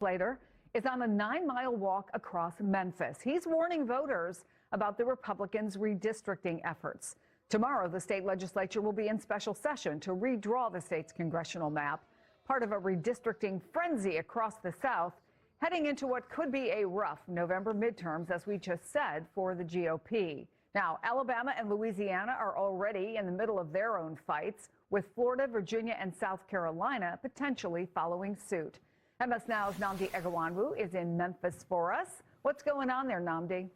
Legislator is on a 9-mile walk across Memphis. He's warning voters about the Republicans' redistricting efforts. Tomorrow, the state legislature will be in special session to redraw the state's congressional map, part of a redistricting frenzy across the South, heading into what could be a rough November midterms, as we just said, for the GOP. Now, Alabama and Louisiana are already in the middle of their own fights, with Florida, Virginia, and South Carolina potentially following suit. MSNOW's Nnamdi Egawanwu is in Memphis for us. What's going on there, Nnamdi?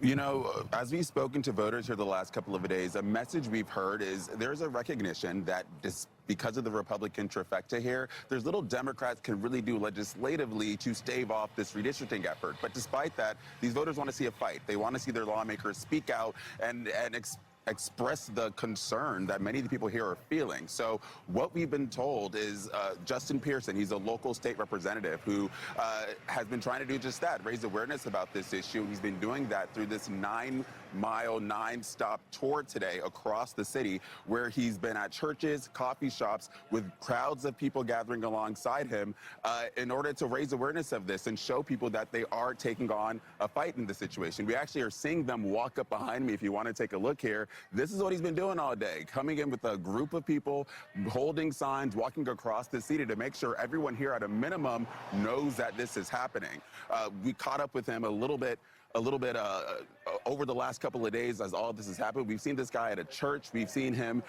You know, as we've spoken to voters here the last couple of days, a message we've heard is there's a recognition that because of the Republican trifecta here, there's little Democrats can really do legislatively to stave off this redistricting effort. But despite that, these voters want to see a fight. They want to see their lawmakers speak out and express the concern that many of the people here are feeling. So what we've been told is Justin Pearson, he's a local state representative who has been trying to do just that, raise awareness about this issue. He's been doing that through this 9-mile, 9-stop tour today across the city, where he's been at churches, coffee shops, with crowds of people gathering alongside him in order to raise awareness of this and show people that they are taking on a fight in this situation. We actually are seeing them walk up behind me if you want to take a look here. This is what he's been doing all day, coming in with a group of people, holding signs, walking across the city to make sure everyone here at a minimum knows that this is happening. We caught up with him a little bit over the last couple of days as all of this has happened. We've seen this guy at a church. We've seen him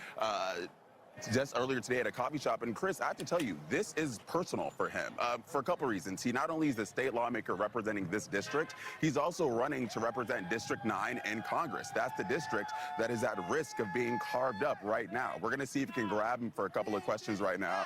just earlier today at a coffee shop. And Chris, I have to tell you, this is personal for him for a couple reasons. He not only is a state lawmaker representing this district, he's also running to represent District 9 in Congress. That's the district that is at risk of being carved up right now. We're going to see if we can grab him for a couple of questions right now.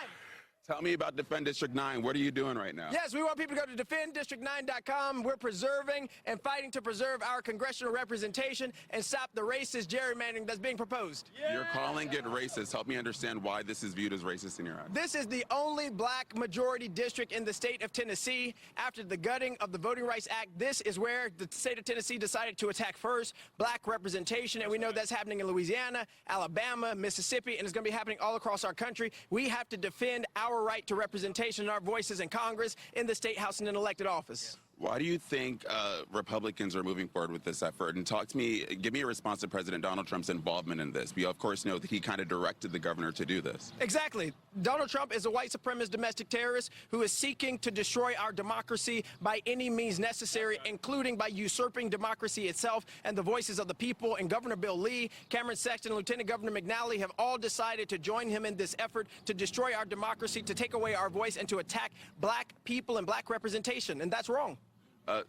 Tell me about Defend District 9. What are you doing right now? Yes, we want people to go to defenddistrict9.com. We're preserving and fighting to preserve our congressional representation and stop the racist gerrymandering that's being proposed. Yeah. You're calling it racist. Help me understand why this is viewed as racist in your eyes. This is the only black majority district in the state of Tennessee. After the gutting of the Voting Rights Act, this is where the state of Tennessee decided to attack first black representation. And we know that's happening in Louisiana, Alabama, Mississippi, and it's going to be happening all across our country. We have to defend our right to representation and our voices in Congress, in the state house, and in elected office. Why do you think Republicans are moving forward with this effort? And talk to me, give me a response to President Donald Trump's involvement in this. We, of course, know that he kind of directed the governor to do this. Exactly. Donald Trump is a white supremacist domestic terrorist who is seeking to destroy our democracy by any means necessary, including by usurping democracy itself and the voices of the people. And Governor Bill Lee, Cameron Sexton, and Lieutenant Governor McNally have all decided to join him in this effort to destroy our democracy, to take away our voice, and to attack black people and black representation. And that's wrong.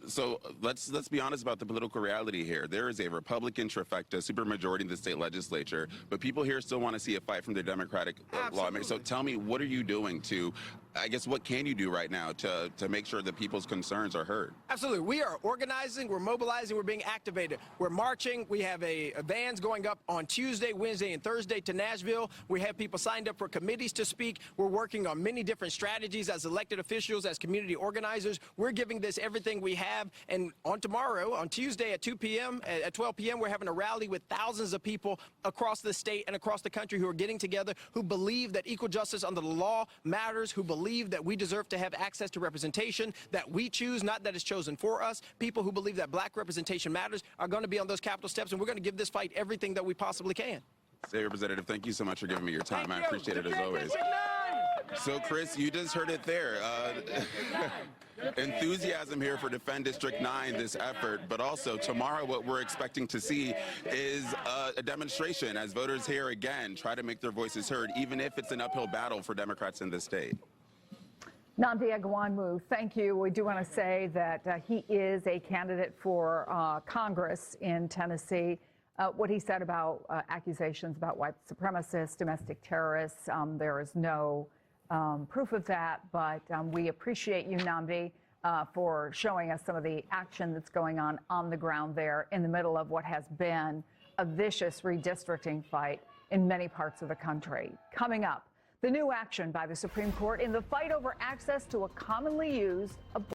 So let's be honest about the political reality here. There is a Republican trifecta supermajority in the state legislature, but people here still want to see a fight from their Democratic lawmakers. So tell me, what are you doing to, I guess, what can you do right now to make sure that people's concerns are heard? Absolutely. We are organizing, we're mobilizing, we're being activated. We're marching. We have vans going up on Tuesday, Wednesday, and Thursday to Nashville. We have people signed up for committees to speak. We're working on many different strategies as elected officials, as community organizers. We're giving this everything we have. And on tomorrow, on Tuesday at 2 p.m., at 12 p.m., we're having a rally with thousands of people across the state and across the country who are getting together, who believe that equal justice under the law matters, who believe that we deserve to have access to representation that we choose, not that it's chosen for us. People who believe that black representation matters are going to be on those Capitol steps, and we're going to give this fight everything that we possibly can. State Representative, thank you so much for giving me your time. I appreciate it as always. So, Chris, you just heard it there. Enthusiasm here for Defend District 9, this effort, but also tomorrow what we're expecting to see is a demonstration as voters here again try to make their voices heard, even if it's an uphill battle for Democrats in this state. Nnamdi Egawanwu, thank you. We do want to say that he is a candidate for Congress in Tennessee. What he said about accusations about white supremacists, domestic terrorists, there is no proof of that, but we appreciate you, Nnamdi, for showing us some of the action that's going on the ground there in the middle of what has been a vicious redistricting fight in many parts of the country. Coming up, the new action by the Supreme Court in the fight over access to a commonly used abortion